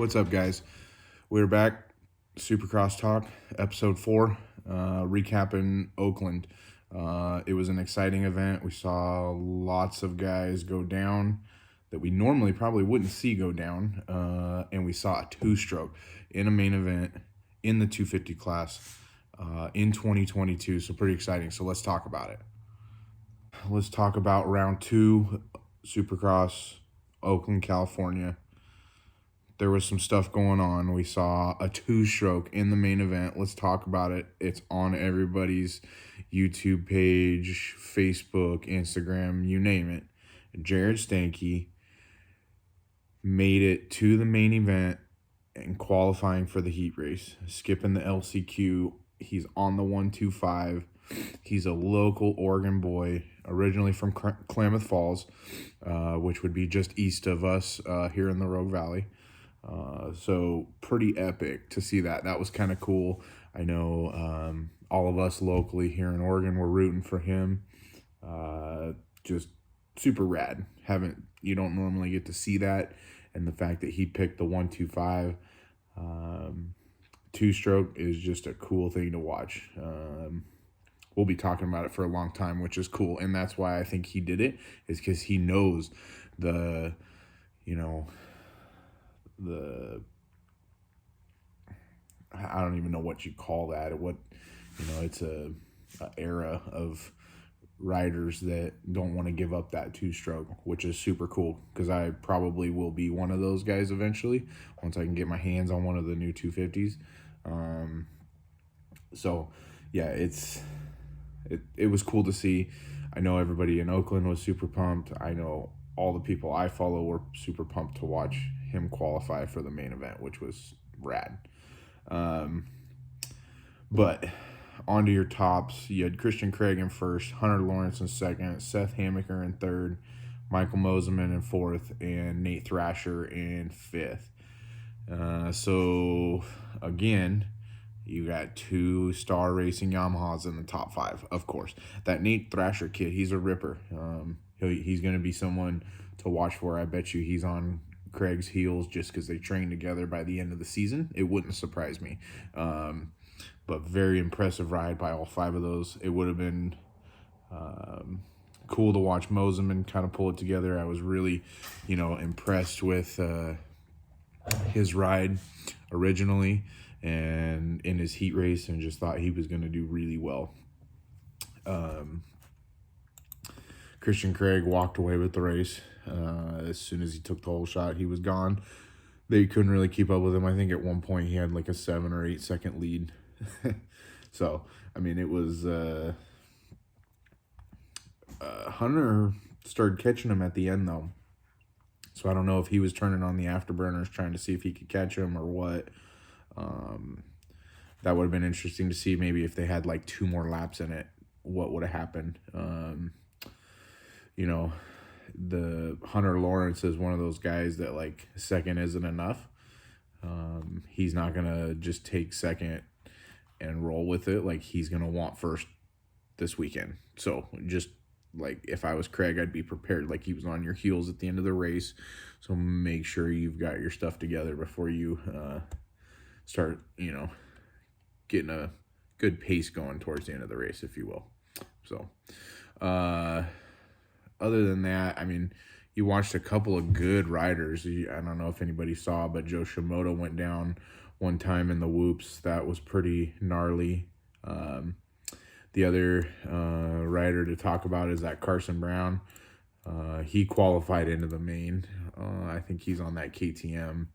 What's up, guys? We're back. Supercross Talk, Episode 4, recapping Oakland. It was an exciting event. We saw lots of guys go down that we normally probably wouldn't see go down. And we saw a two-stroke in a main event in the 250 class in 2022. So pretty exciting. So let's talk about it. Let's talk about Round 2, Supercross, Oakland, California. There was some stuff going on. We saw a two-stroke in the main event. Let's talk about it. It's on everybody's YouTube page, Facebook, Instagram, you name it. Jared Stanky made it to the main event and qualifying for the heat race, skipping the LCQ. He's on the 125. He's a local Oregon boy, originally from Klamath Falls, which would be just east of us here in the Rogue Valley. So pretty epic to see that. That was kind of cool. I know all of us locally here in Oregon were rooting for him. Just super rad. You don't normally get to see that, and the fact that he picked the 125 two-stroke is just a cool thing to watch. We'll be talking about it for a long time, which is cool, and that's why I think he did it, is because he knows the I don't even know what you call that. It's a era of riders that don't want to give up that two-stroke, which is super cool, because I probably will be one of those guys eventually once I can get my hands on one of the new 250s. So yeah, it was cool to see. I know everybody in Oakland was super pumped. I know all the people I follow were super pumped to watch him qualify for the main event, which was rad. But on to your tops. You had Christian Craig in first, Hunter Lawrence in second, Seth Hamaker in third, Michael Moseman in fourth, and Nate Thrasher in fifth. So again, you got two Star Racing Yamahas in the top five, of course. That Nate Thrasher kid, he's a ripper. He's going to be someone to watch for. I bet you he's on Craig's heels just because they train together by the end of the season. It wouldn't surprise me. But very impressive ride by all five of those. It would have been cool to watch Moseman kind of pull it together. I was really, impressed with his ride originally and in his heat race, and just thought he was going to do really well. Christian Craig walked away with the race. As soon as he took the whole shot, he was gone. They couldn't really keep up with him. I think at one point he had like a 7 or 8 second lead. So, I mean, it was Hunter started catching him at the end, though. So I don't know if he was turning on the afterburners trying to see if he could catch him or what. That would have been interesting to see, maybe if they had like 2 more laps in it, what would have happened. The Hunter Lawrence is one of those guys that like second isn't enough. He's not going to just take second and roll with it. Like, he's going to want first this weekend. So just like, if I was Craig, I'd be prepared. Like, he was on your heels at the end of the race. So make sure you've got your stuff together before you start, getting a good pace going towards the end of the race, if you will. So, other than that, I mean, you watched a couple of good riders. I don't know if anybody saw, but Joe Shimoda went down one time in the whoops. That was pretty gnarly. The other rider to talk about is that Carson Brown. He qualified into the main. I think he's on that KTM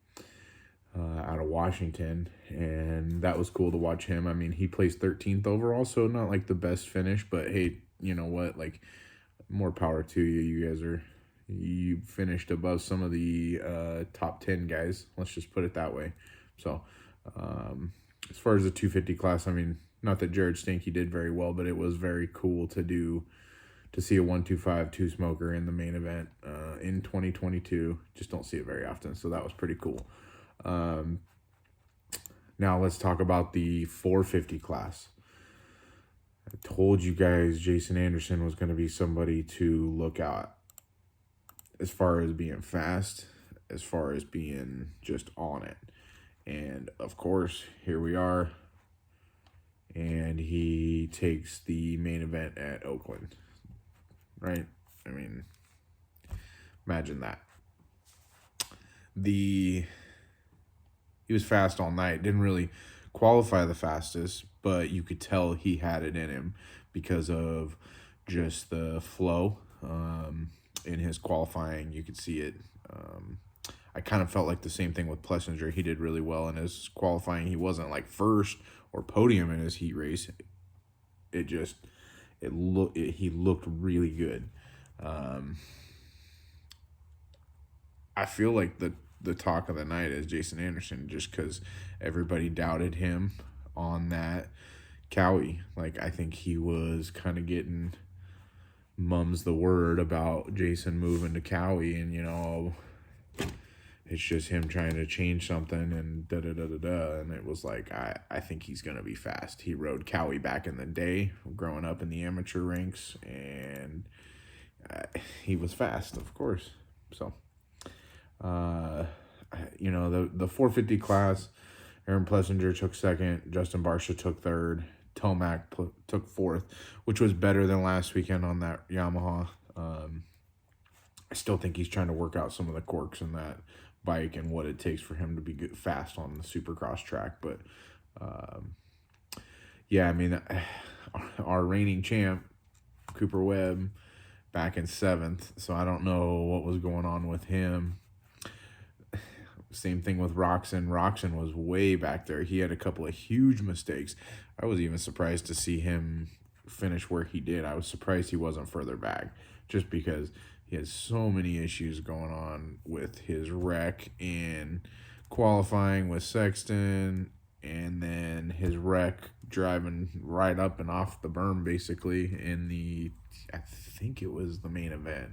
out of Washington, and that was cool to watch him. I mean, he placed 13th overall, so not like the best finish, but hey, you know what? Like, more power to you. You finished above some of the top 10 guys. Let's just put it that way. So, as far as the 250 class, I mean, not that Jared Stanky did very well, but it was very cool to see a 125 two-smoker in the main event in 2022. Just don't see it very often, so that was pretty cool. Now let's talk about the 450 class. I told you guys Jason Anderson was going to be somebody to look at as far as being fast. as far as being just on it. And of course, here we are, and he takes the main event at Oakland, right? I mean, imagine that. He was fast all night, didn't really qualify the fastest, but you could tell he had it in him because of just the flow in his qualifying. You could see it. I kind of felt like the same thing with Plessinger. He did really well in his qualifying. He wasn't like first or podium in his heat race. He looked really good. I feel like the talk of the night is Jason Anderson, just because everybody doubted him on that Cowie. Like, I think he was kind of getting mums the word about Jason moving to Cowie, and it's just him trying to change something and da-da-da-da-da. And it was like, I think he's going to be fast. He rode Cowie back in the day, growing up in the amateur ranks, and he was fast, of course. So, the 450 class, Aaron Plessinger took second, Justin Barcia took third, Tomac took fourth, which was better than last weekend on that Yamaha. I still think he's trying to work out some of the quirks in that bike and what it takes for him to be good, fast on the Supercross track. But, our reigning champ, Cooper Webb, back in 7th. So I don't know what was going on with him. Same thing with Roxon. Roxon was way back there. He had a couple of huge mistakes. I was even surprised to see him finish where he did. I was surprised he wasn't further back, just because he has so many issues going on with his wreck in qualifying with Sexton, and then his wreck driving right up and off the berm basically in I think it was the main event.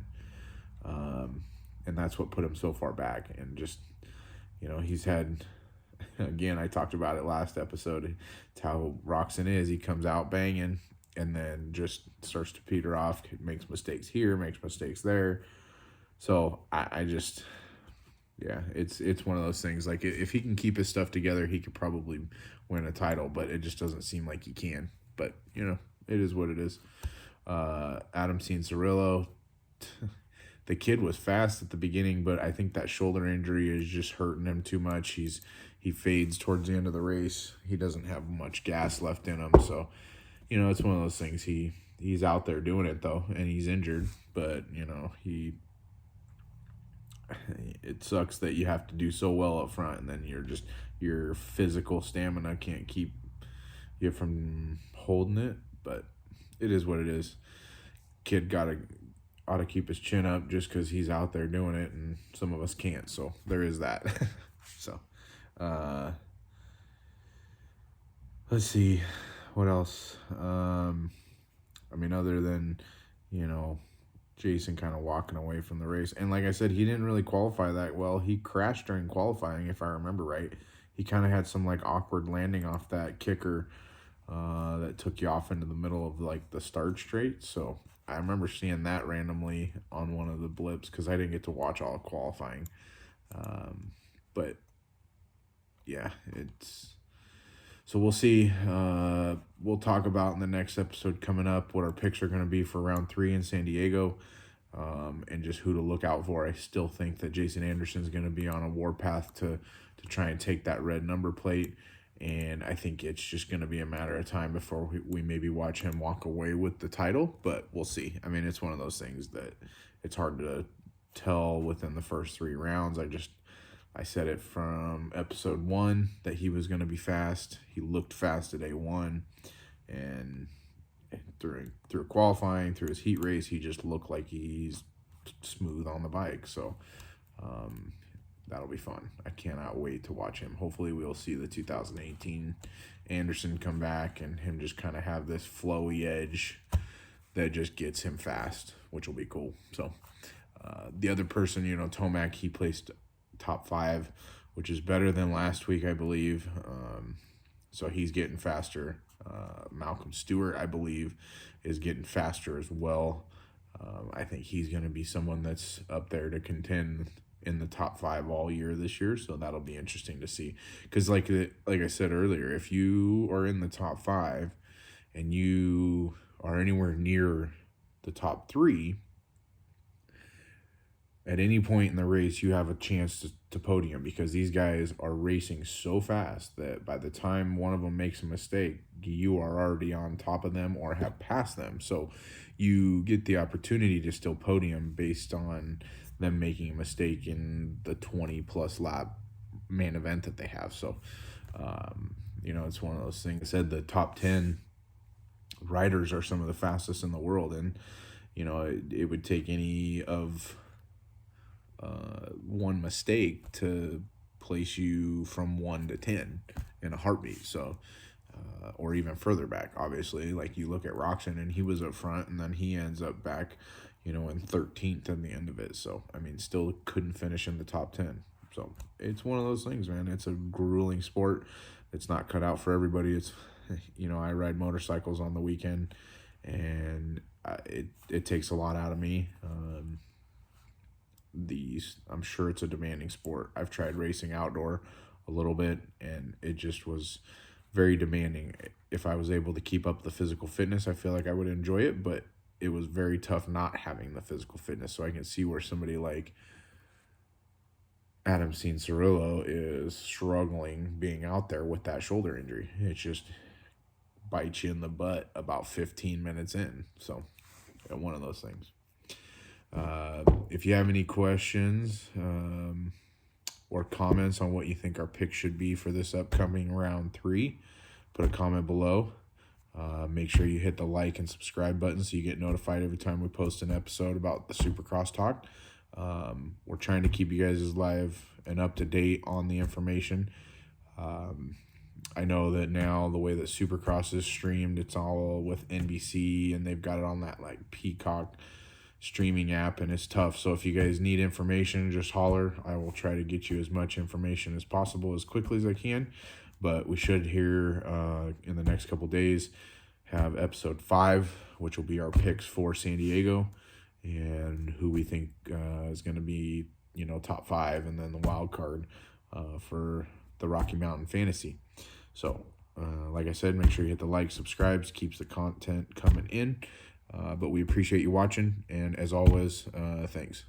And that's what put him so far back. And just, he's had, again, I talked about it last episode, it's how Roxon is. He comes out banging and then just starts to peter off, makes mistakes here, makes mistakes there. So it's one of those things. Like, if he can keep his stuff together, he could probably win a title, but it just doesn't seem like he can. But, it is what it is. Adam Cianciarillo, the kid was fast at the beginning, but I think that shoulder injury is just hurting him too much. He fades towards the end of the race. He doesn't have much gas left in him. So, it's one of those things. He's out there doing it, though, and he's injured. But, it sucks that you have to do so well up front, and then your physical stamina can't keep you from holding it. But it is what it is. Kid ought to keep his chin up just because he's out there doing it, and some of us can't. So there is that. So, let's see what else. Other than Jason kind of walking away from the race, and like I said, he didn't really qualify that well. He crashed during qualifying, if I remember right. He kind of had some awkward landing off that kicker that took you off into the middle of the start straight. So I remember seeing that randomly on one of the blips because I didn't get to watch all of qualifying. But yeah, so we'll see. We'll talk about in the next episode coming up what our picks are going to be for round 3 in San Diego, and just who to look out for. I still think that Jason Anderson is going to be on a warpath to try and take that red number plate. And I think it's just going to be a matter of time before we maybe watch him walk away with the title, but we'll see. It's one of those things that it's hard to tell within the first 3 rounds. I said it from episode 1 that he was going to be fast. He looked fast at A1, and through qualifying, through his heat race, he just looked like he's smooth on the bike. So, that'll be fun. I cannot wait to watch him. Hopefully we'll see the 2018 Anderson come back and him just kind of have this flowy edge that just gets him fast, which will be cool. So the other person, Tomac, he placed top 5, which is better than last week, I believe. So he's getting faster. Malcolm Stewart, I believe, is getting faster as well. I think he's going to be someone that's up there to contend in the top 5 all year this year, so that'll be interesting to see. Because like I said earlier, if you are in the top 5 and you are anywhere near the top 3, at any point in the race, you have a chance to podium, because these guys are racing so fast that by the time one of them makes a mistake, you are already on top of them or have passed them. So you get the opportunity to still podium based on them making a mistake in the 20-plus lap main event that they have. So, it's one of those things. I said the top 10 riders are some of the fastest in the world, and, it would take any of one mistake to place you from 1 to 10 in a heartbeat. So, or even further back, obviously. Like, you look at Roxon, and he was up front, and then he ends up back, in 13th at the end of it. So, still couldn't finish in the top 10. So, it's one of those things, man. It's a grueling sport. It's not cut out for everybody. It's, I ride motorcycles on the weekend, and it takes a lot out of me. I'm sure it's a demanding sport. I've tried racing outdoor a little bit, and it just was very demanding. If I was able to keep up the physical fitness, I feel like I would enjoy it, but it was very tough not having the physical fitness. So I can see where somebody like Adam Cianciarulo is struggling being out there with that shoulder injury. It just bites you in the butt about 15 minutes in. So, one of those things. If you have any questions or comments on what you think our pick should be for this upcoming round 3, put a comment below. Make sure you hit the like and subscribe button so you get notified every time we post an episode about the Supercross Talk. We're trying to keep you guys as live and up to date on the information. I know that now the way that Supercross is streamed, it's all with NBC, and they've got it on that like Peacock streaming app, and it's tough. So if you guys need information, just holler. I will try to get you as much information as possible as quickly as I can. But we should here in the next couple days have episode 5, which will be our picks for San Diego and who we think is going to be, top 5, and then the wild card for the Rocky Mountain Fantasy. So, like I said, make sure you hit the like, subscribes, keeps the content coming in. But we appreciate you watching, and as always, thanks.